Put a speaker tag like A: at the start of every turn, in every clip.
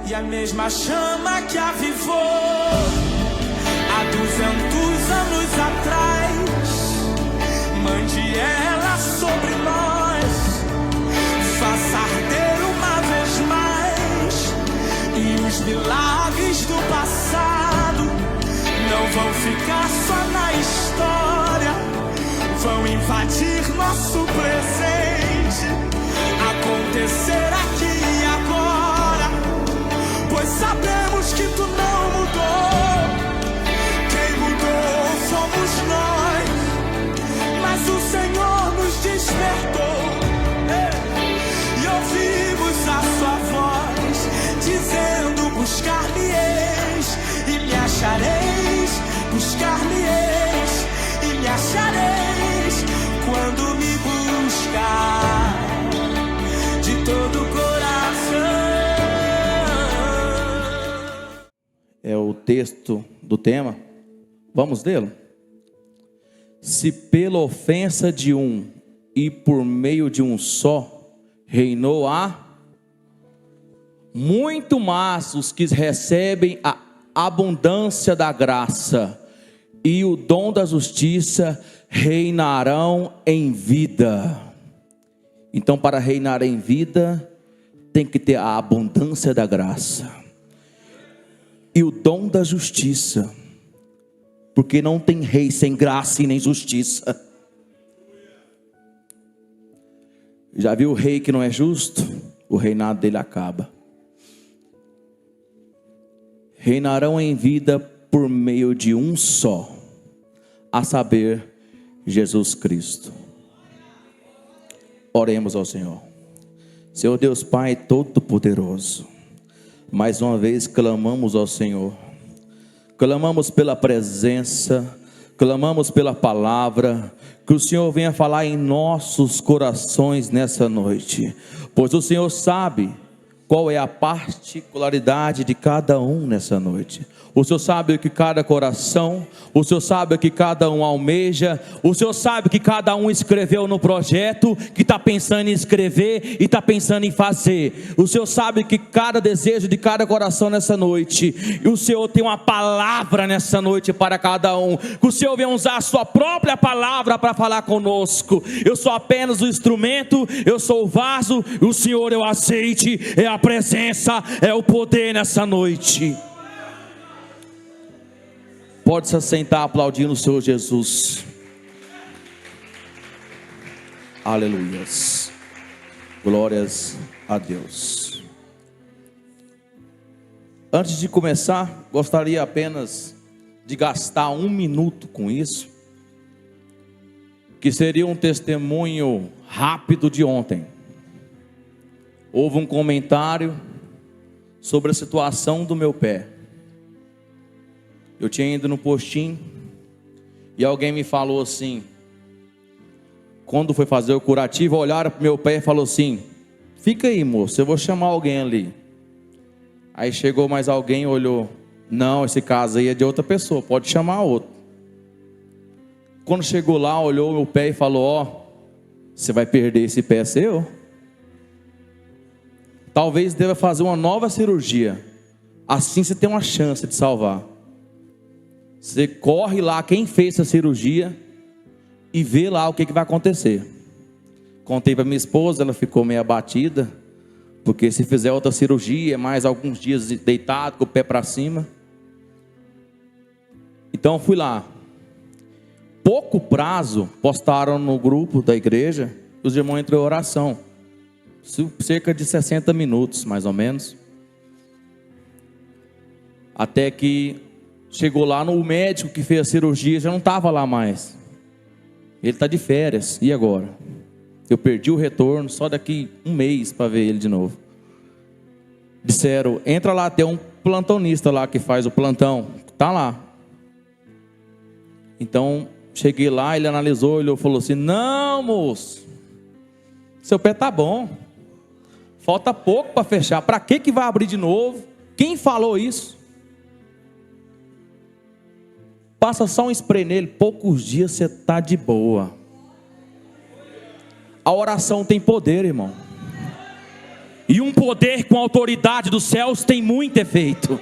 A: E a mesma chama que avivou há 200 anos atrás, mande ela sobre nós, faça arder uma vez mais. E os milagres do passado não vão ficar só na história, vão invadir nosso presente, acontecer aqui e agora, pois sabemos que tu não mudou. Quem mudou somos nós, mas o Senhor nos despertou, e ouvimos a sua voz dizendo: buscar-me-eis e me achareis, buscar-me-eis e me achareis, quando me buscar de todo o coração.
B: É o texto do tema. Vamos lê-lo? Se pela ofensa de um e por meio de um só reinou muito mais os que recebem a abundância da graça e o dom da justiça reinarão em vida. Então, para reinar em vida, tem que ter a abundância da graça e o dom da justiça, porque não tem rei sem graça e nem justiça. Já viu o rei que não é justo? O reinado dele acaba. Reinarão em vida por meio de um só, a saber, Jesus Cristo. Oremos ao Senhor. Senhor Deus Pai Todo-Poderoso, mais uma vez clamamos ao Senhor, clamamos pela presença, clamamos pela palavra, que o Senhor venha falar em nossos corações nessa noite, pois o Senhor sabe qual é a particularidade de cada um nessa noite. O Senhor sabe o que cada coração, o Senhor sabe o que cada um almeja, o Senhor sabe o que cada um escreveu no projeto, que está pensando em escrever e está pensando em fazer. O Senhor sabe o que cada desejo de cada coração nessa noite, e o Senhor tem uma palavra nessa noite para cada um, que o Senhor venha usar a sua própria palavra para falar conosco. Eu sou apenas o instrumento, eu sou o vaso, e o Senhor é o azeite, é a presença, é o poder nessa noite. Pode se assentar aplaudindo o Senhor Jesus. Aleluias. Glórias a Deus. Antes de começar, gostaria apenas de gastar 1 minuto com isso, que seria um testemunho rápido de ontem. Houve um comentário sobre a situação do meu pé. Eu tinha ido no postinho e alguém me falou assim, quando foi fazer o curativo, olharam para o meu pé e falou assim: fica aí, moço, eu vou chamar alguém ali. Aí chegou mais alguém e olhou: não, esse caso aí é de outra pessoa, pode chamar outro. Quando chegou lá, olhou o meu pé e falou: ó, você vai perder esse pé seu. Talvez deva fazer uma nova cirurgia, assim você tem uma chance de salvar. Você corre lá, quem fez essa cirurgia, e vê lá o que vai acontecer. Contei para minha esposa, ela ficou meio abatida, porque se fizer outra cirurgia, mais alguns dias deitado, com o pé para cima. Então fui lá. Pouco prazo, postaram no grupo da igreja, os irmãos entrou em oração. Cerca de 60 minutos, mais ou menos. Até que chegou lá, no médico que fez a cirurgia já não estava lá mais. Ele está de férias, e agora? Eu perdi o retorno, só daqui 1 mês para ver ele de novo. Disseram: entra lá, tem um plantonista lá que faz o plantão, está lá. Então cheguei lá, ele analisou, ele falou assim: não, moço, seu pé está bom, falta pouco para fechar, para que vai abrir de novo? Quem falou isso? Passa só um spray nele, poucos dias você está de boa. A oração tem poder, irmão. E um poder com autoridade dos céus tem muito efeito.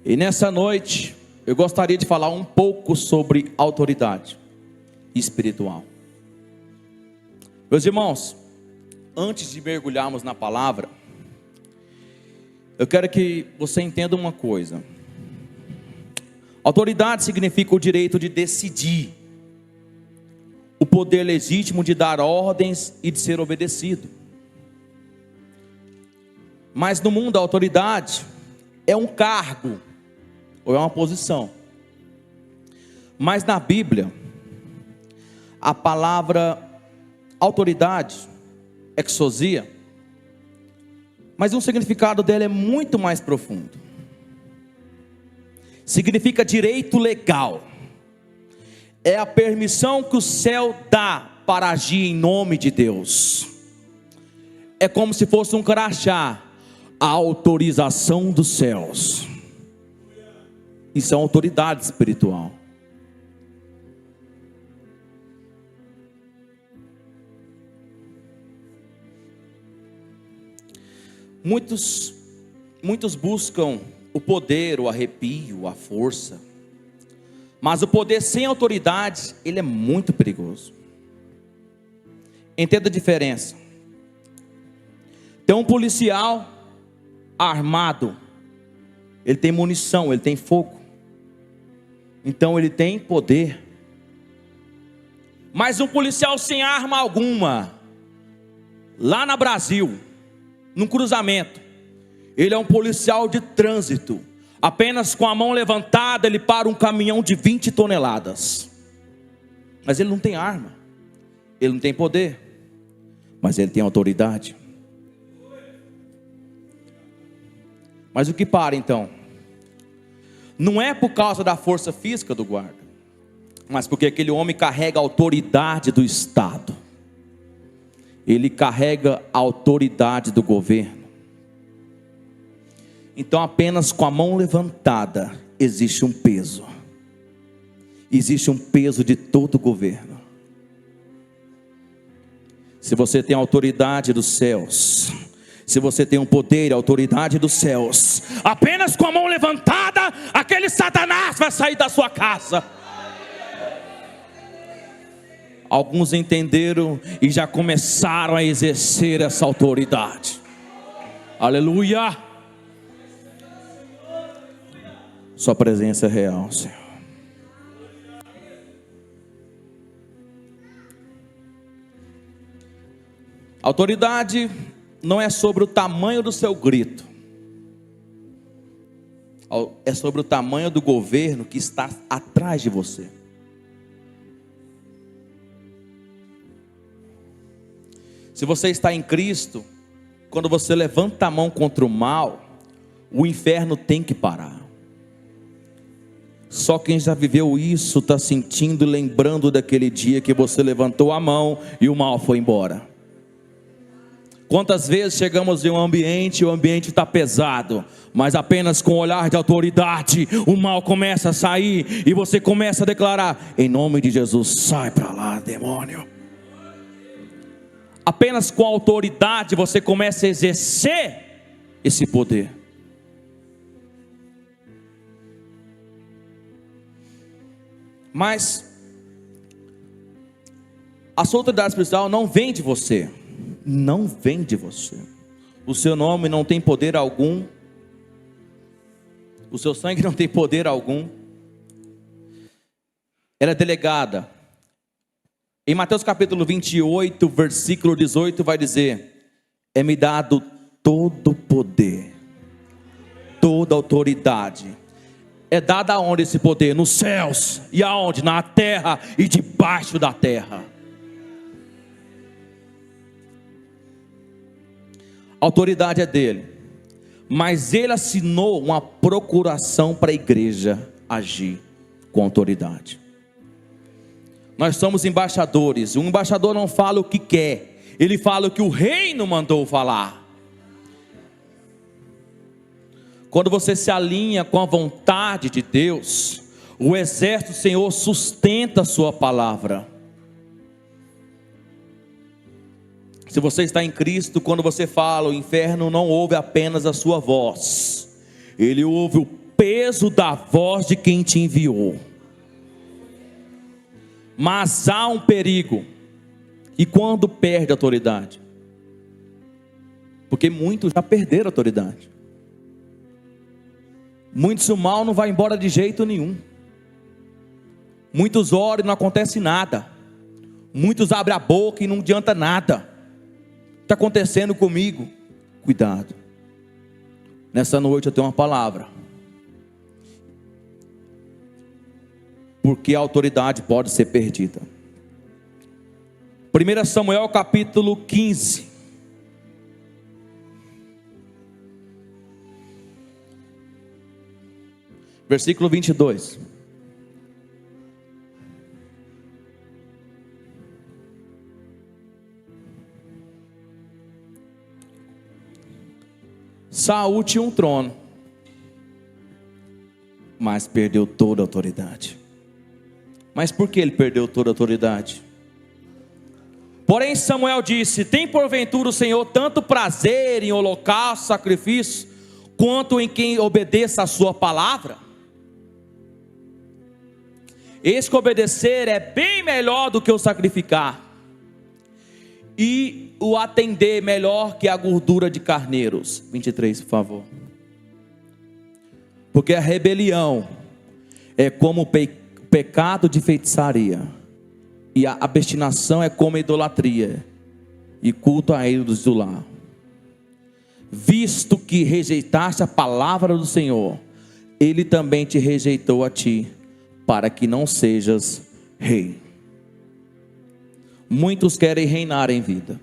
B: E nessa noite, eu gostaria de falar um pouco sobre autoridade espiritual. Meus irmãos, antes de mergulharmos na palavra, eu quero que você entenda uma coisa. Autoridade significa o direito de decidir, o poder legítimo de dar ordens e de ser obedecido. Mas no mundo a autoridade é um cargo ou é uma posição. Mas na Bíblia, a palavra autoridade, exousia, mas o significado dela é muito mais profundo. Significa direito legal. É a permissão que o céu dá para agir em nome de Deus. É como se fosse um crachá, a autorização dos céus. Isso é uma autoridade espiritual. Muitos buscam o poder, o arrepio, a força. Mas o poder sem autoridade, ele é muito perigoso. Entenda a diferença. Tem um policial armado, ele tem munição, ele tem fogo, então ele tem poder. Mas um policial sem arma alguma, lá no Brasil, num cruzamento, ele é um policial de trânsito. Apenas com a mão levantada ele para um caminhão de 20 toneladas. Mas ele não tem arma, ele não tem poder, mas ele tem autoridade. Mas o que para então? Não é por causa da força física do guarda, mas porque aquele homem carrega a autoridade do Estado. Ele carrega a autoridade do governo. Então apenas com a mão levantada existe um peso. Existe um peso de todo o governo. Se você tem a autoridade dos céus, se você tem um poder e autoridade dos céus, apenas com a mão levantada, aquele Satanás vai sair da sua casa. Alguns entenderam e já começaram a exercer essa autoridade. Aleluia! Sua presença é real, Senhor. Autoridade não é sobre o tamanho do seu grito, é sobre o tamanho do governo que está atrás de você. Se você está em Cristo, quando você levanta a mão contra o mal, o inferno tem que parar. Só quem já viveu isso está sentindo, lembrando daquele dia que você levantou a mão e o mal foi embora. Quantas vezes chegamos em um ambiente e o ambiente está pesado, mas apenas com o olhar de autoridade, o mal começa a sair e você começa a declarar: em nome de Jesus, sai para lá, demônio. Apenas com a autoridade você começa a exercer esse poder. Mas a sua autoridade espiritual não vem de você. Não vem de você. O seu nome não tem poder algum. O seu sangue não tem poder algum. Ela é delegada. Em Mateus capítulo 28, versículo 18 vai dizer: é-me dado todo o poder, toda a autoridade. É dada aonde esse poder? Nos céus. E aonde? Na terra e debaixo da terra. A autoridade é dele, mas ele assinou uma procuração para a igreja agir com autoridade. Nós somos embaixadores. O embaixador não fala o que quer, ele fala o que o reino mandou falar. Quando você se alinha com a vontade de Deus, o exército do Senhor sustenta a sua palavra. Se você está em Cristo, quando você fala, o inferno não ouve apenas a sua voz, ele ouve o peso da voz de quem te enviou. Mas há um perigo. E quando perde a autoridade? Porque muitos já perderam a autoridade. Muitos, o mal não vai embora de jeito nenhum. Muitos oram e não acontece nada. Muitos abrem a boca e não adianta nada. Está acontecendo comigo? Cuidado. Nessa noite eu tenho uma palavra. Porque a autoridade pode ser perdida. 1 Samuel capítulo 15. Versículo 22. Saul tinha um trono, mas perdeu toda a autoridade. Mas por que ele perdeu toda a autoridade? Porém Samuel disse: tem porventura o Senhor tanto prazer em holocausto, sacrifício, quanto em quem obedeça a sua palavra? Eis que obedecer é bem melhor do que o sacrificar, e o atender melhor que a gordura de carneiros. 23, por favor. Porque a rebelião é como o pecado de feitiçaria, e a abstinação é como a idolatria e culto a ídolos do lar. Visto que rejeitaste a palavra do Senhor, Ele também te rejeitou a ti, para que não sejas rei. Muitos querem reinar em vida,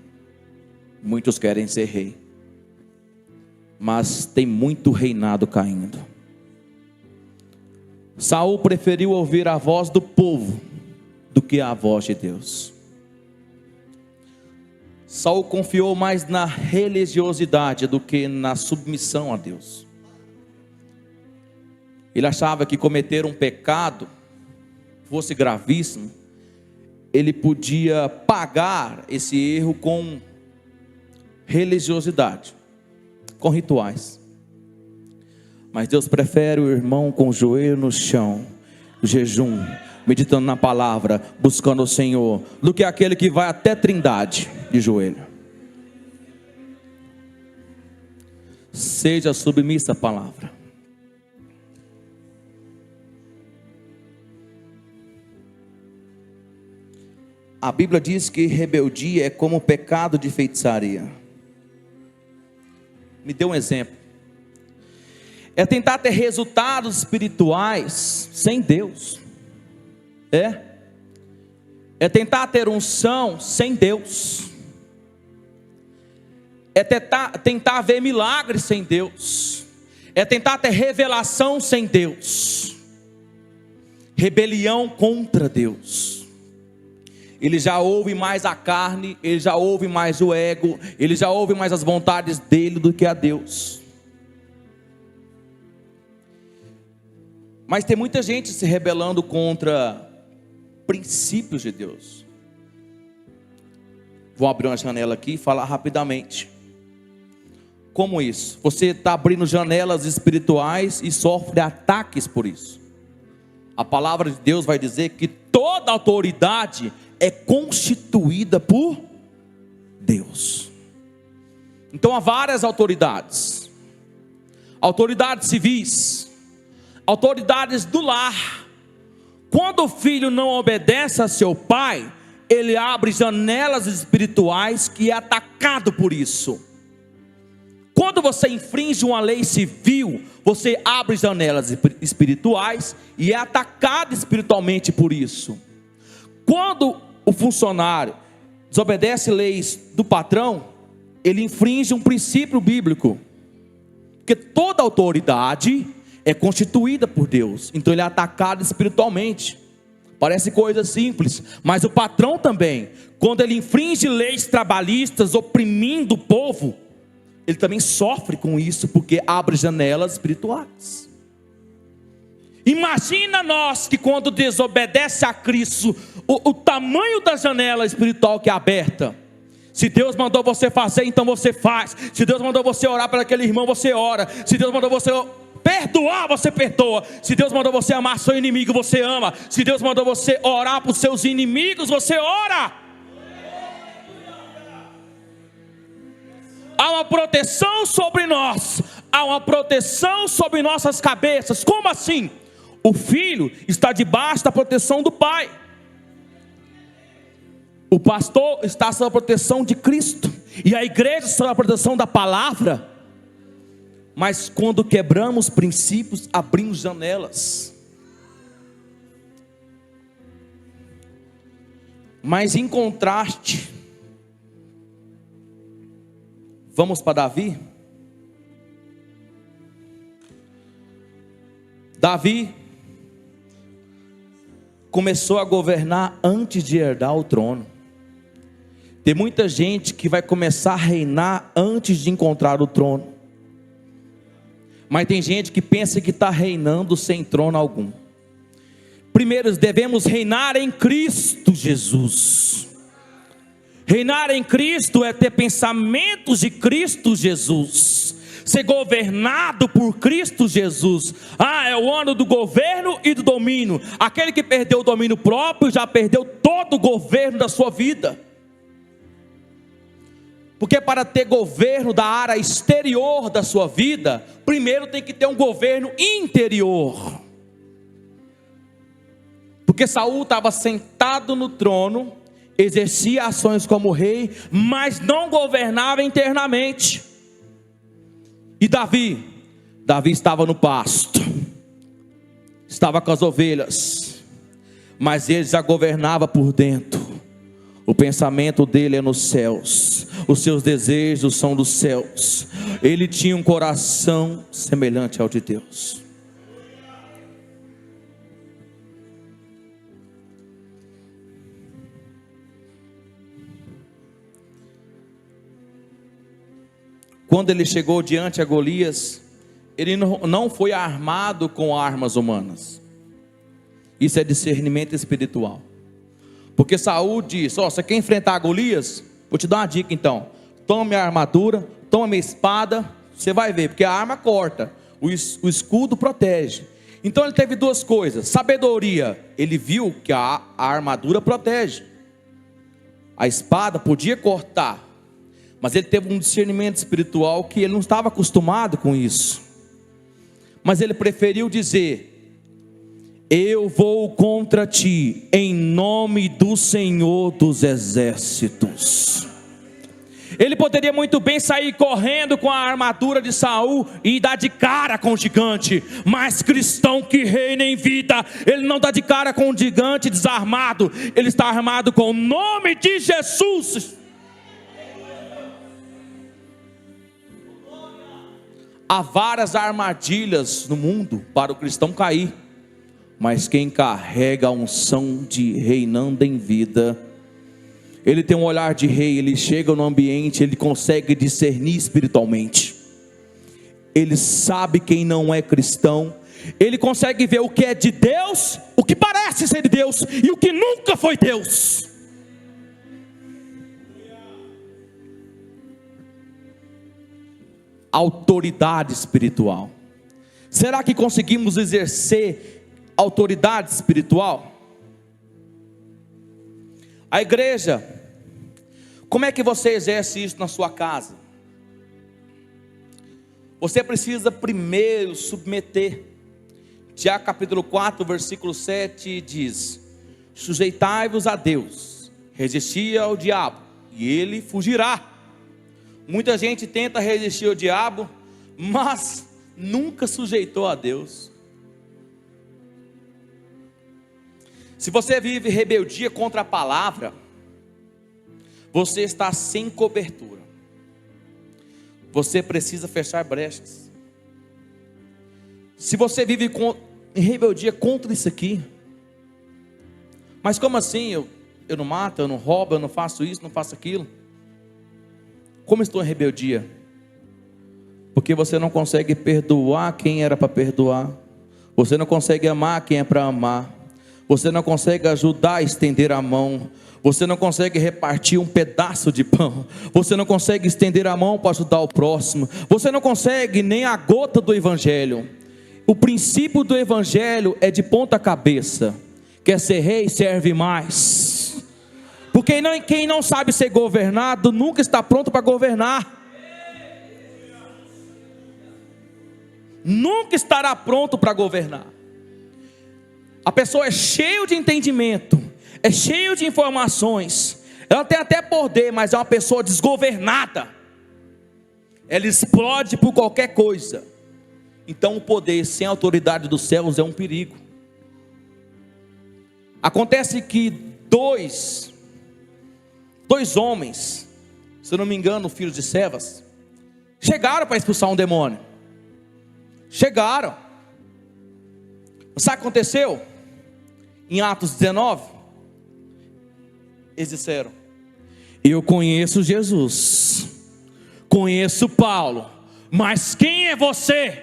B: muitos querem ser rei, mas tem muito reinado caindo. Saul preferiu ouvir a voz do povo do que a voz de Deus. Saul confiou mais na religiosidade do que na submissão a Deus. Ele achava que cometer um pecado fosse gravíssimo, ele podia pagar esse erro com religiosidade, com rituais. Mas Deus prefere o irmão com o joelho no chão, jejum, meditando na palavra, buscando o Senhor, do que aquele que vai até Trindade de joelho. Seja submissa à palavra. A Bíblia diz que rebeldia é como o pecado de feitiçaria. Me dê um exemplo. É tentar ter resultados espirituais sem Deus. É tentar ter unção sem Deus. É tentar ver milagres sem Deus. É tentar ter revelação sem Deus. Rebelião contra Deus. Ele já ouve mais a carne, ele já ouve mais o ego, ele já ouve mais as vontades dele do que a Deus. Mas tem muita gente se rebelando contra princípios de Deus. Vou abrir uma janela aqui e falar rapidamente. Como isso? Você está abrindo janelas espirituais e sofre ataques por isso. A palavra de Deus vai dizer que toda autoridade é constituída por Deus. Então há várias autoridades. Autoridades civis, autoridades do lar. Quando o filho não obedece a seu pai, ele abre janelas espirituais que é atacado por isso. Quando você infringe uma lei civil, você abre janelas espirituais e é atacado espiritualmente por isso. Quando o funcionário desobedece leis do patrão, ele infringe um princípio bíblico, porque toda autoridade é constituída por Deus, então ele é atacado espiritualmente. Parece coisa simples, mas o patrão também, quando ele infringe leis trabalhistas, oprimindo o povo, ele também sofre com isso, porque abre janelas espirituais. Imagina nós que quando desobedece a Cristo, o tamanho da janela espiritual que é aberta. Se Deus mandou você fazer, então você faz. Se Deus mandou você orar para aquele irmão, você ora. Se Deus mandou você perdoar, você perdoa. Se Deus mandou você amar seu inimigo, você ama. Se Deus mandou você orar para os seus inimigos, você ora. Há uma proteção sobre nós. Há uma proteção sobre nossas cabeças. Como assim? O filho está debaixo da proteção do pai. O pastor está sob a proteção de Cristo. E a igreja está sob a proteção da palavra. Mas quando quebramos princípios, abrimos janelas. Mas em contraste, vamos para Davi. Davi começou a governar antes de herdar o trono. Tem muita gente que vai começar a reinar antes de encontrar o trono. Mas tem gente que pensa que está reinando sem trono algum. Primeiro, devemos reinar em Cristo Jesus. Reinar em Cristo é ter pensamentos de Cristo Jesus. Ser governado por Cristo Jesus. É o ano do governo e do domínio. Aquele que perdeu o domínio próprio já perdeu todo o governo da sua vida. Porque para ter governo da área exterior da sua vida, primeiro tem que ter um governo interior. Porque Saul estava sentado no trono, exercia ações como rei, mas não governava internamente. E Davi estava no pasto, estava com as ovelhas, mas ele já governava por dentro. O pensamento dele é nos céus, os seus desejos são dos céus. Ele tinha um coração semelhante ao de Deus. Quando ele chegou diante a Golias, ele não foi armado com armas humanas. Isso é discernimento espiritual. Porque Saul disse: você quer enfrentar Golias? Vou te dar uma dica então. Toma minha armadura, toma minha espada, você vai ver, porque a arma corta, o escudo protege. Então ele teve duas coisas: sabedoria, ele viu que a armadura protege, a espada podia cortar, mas ele teve um discernimento espiritual que ele não estava acostumado com isso. Mas ele preferiu dizer: eu vou contra ti, em nome do Senhor dos Exércitos. Ele poderia muito bem sair correndo com a armadura de Saul e dar de cara com o gigante. Mas cristão que reina em vida, ele não dá de cara com o gigante desarmado. Ele está armado com o nome de Jesus. Há várias armadilhas no mundo para o cristão cair. Mas quem carrega a unção de reinando em vida, ele tem um olhar de rei, ele chega no ambiente, ele consegue discernir espiritualmente. Ele sabe quem não é cristão, ele consegue ver o que é de Deus, o que parece ser de Deus e o que nunca foi Deus. Autoridade espiritual. Será que conseguimos exercer autoridade espiritual? A igreja, como é que você exerce isso na sua casa? Você precisa primeiro submeter. Tiago capítulo 4 versículo 7 diz: sujeitai-vos a Deus, resisti ao diabo e ele fugirá. Muita gente tenta resistir ao diabo, mas nunca sujeitou a Deus. Se você vive rebeldia contra a palavra, você está sem cobertura. Você precisa fechar brechas. Se você vive em rebeldia contra isso aqui, mas como assim? Eu não mato, eu não roubo, eu não faço isso, não faço aquilo. Como estou em rebeldia? Porque você não consegue perdoar quem era para perdoar. Você não consegue amar quem é para amar. você não consegue ajudar a estender a mão, você não consegue repartir um pedaço de pão, você não consegue estender a mão para ajudar o próximo, você não consegue nem a gota do Evangelho. O princípio do Evangelho é de ponta cabeça: quer ser rei, serve mais. Porque quem não sabe ser governado nunca está pronto para governar. Nunca estará pronto para governar. A pessoa é cheia de entendimento, é cheia de informações, ela tem até poder, mas é uma pessoa desgovernada. Ela explode por qualquer coisa. Então o poder sem a autoridade dos céus é um perigo. Acontece que dois homens, se eu não me engano, filhos de Sevas, chegaram para expulsar um demônio. Chegaram. Sabe o que aconteceu? Em Atos 19, eles disseram: eu conheço Jesus, conheço Paulo, mas quem é você?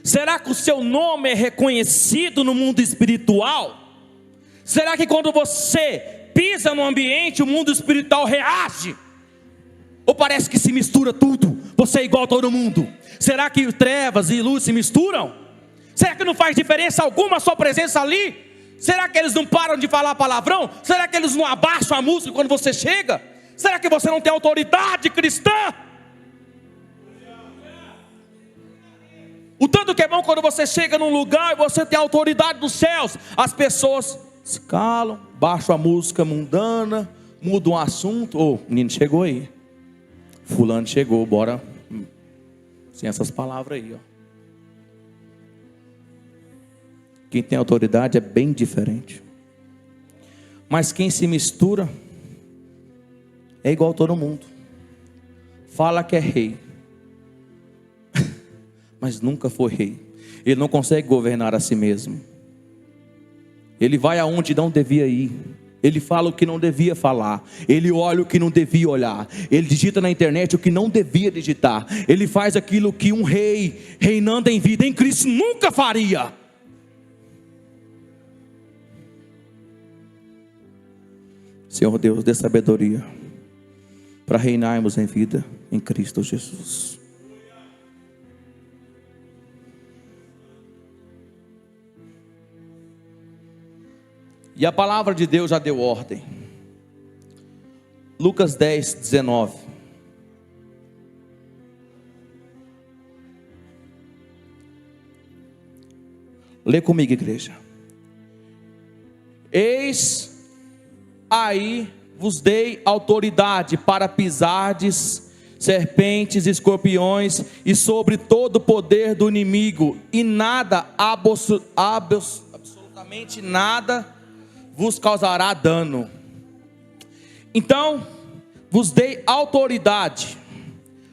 B: Será que o seu nome é reconhecido no mundo espiritual? Será que quando você pisa no ambiente, o mundo espiritual reage? Ou parece que se mistura tudo, você é igual a todo mundo? Será que trevas e luz se misturam? Será que não faz diferença alguma a sua presença ali? Será que eles não param de falar palavrão? Será que eles não abaixam a música quando você chega? Será que você não tem autoridade cristã? O tanto que é bom quando você chega num lugar e você tem a autoridade dos céus. As pessoas se calam, baixam a música mundana, mudam o assunto. Ô, menino chegou aí, fulano chegou, bora. Sem essas palavras aí, ó. Quem tem autoridade é bem diferente. Mas quem se mistura é igual a todo mundo. Fala que é rei, mas nunca foi rei. Ele não consegue governar a si mesmo. Ele vai aonde não devia ir. Ele fala o que não devia falar. Ele olha o que não devia olhar. Ele digita na internet o que não devia digitar. Ele faz aquilo que um rei reinando em vida em Cristo nunca faria. Senhor Deus, dê sabedoria para reinarmos em vida em Cristo Jesus. E a palavra de Deus já deu ordem. Lucas 10, 19. Lê comigo, igreja. Eis aí vos dei autoridade para pisardes serpentes, escorpiões e sobre todo o poder do inimigo, e nada, absolutamente nada vos causará dano. Então, vos dei autoridade.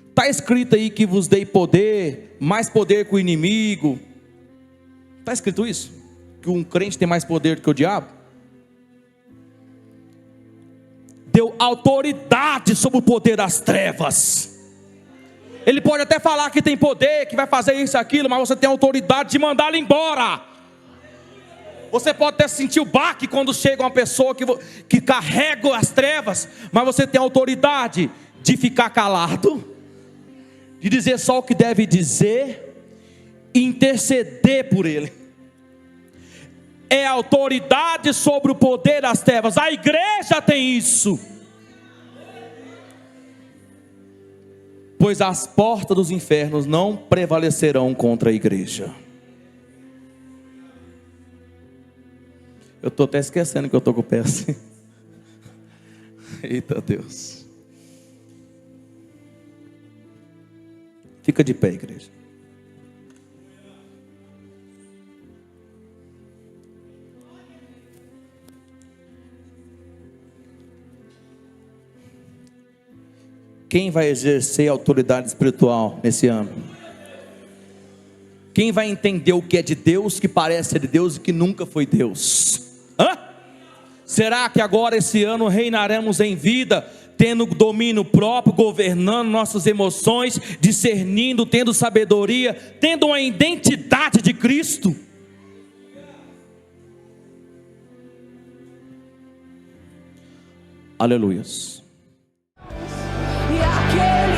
B: Está escrito aí que vos dei poder, mais poder que o inimigo. Está escrito isso? Que um crente tem mais poder do que o diabo? Deu autoridade sobre o poder das trevas. Ele pode até falar que tem poder, que vai fazer isso, aquilo, mas você tem autoridade de mandá-lo embora. Você pode até sentir o baque quando chega uma pessoa que carrega as trevas, mas você tem autoridade de ficar calado, de dizer só o que deve dizer e interceder por ele. É autoridade sobre o poder das trevas. A igreja tem isso. Pois as portas dos infernos não prevalecerão contra a igreja. Eu estou até esquecendo que eu estou com o pé assim. Eita Deus. Fica de pé, igreja. Quem vai exercer autoridade espiritual nesse ano? Quem vai entender o que é de Deus, que parece ser de Deus e que nunca foi Deus? Será que agora esse ano reinaremos em vida, tendo domínio próprio, governando nossas emoções, discernindo, tendo sabedoria, tendo uma identidade de Cristo? Aleluias.
A: E aquele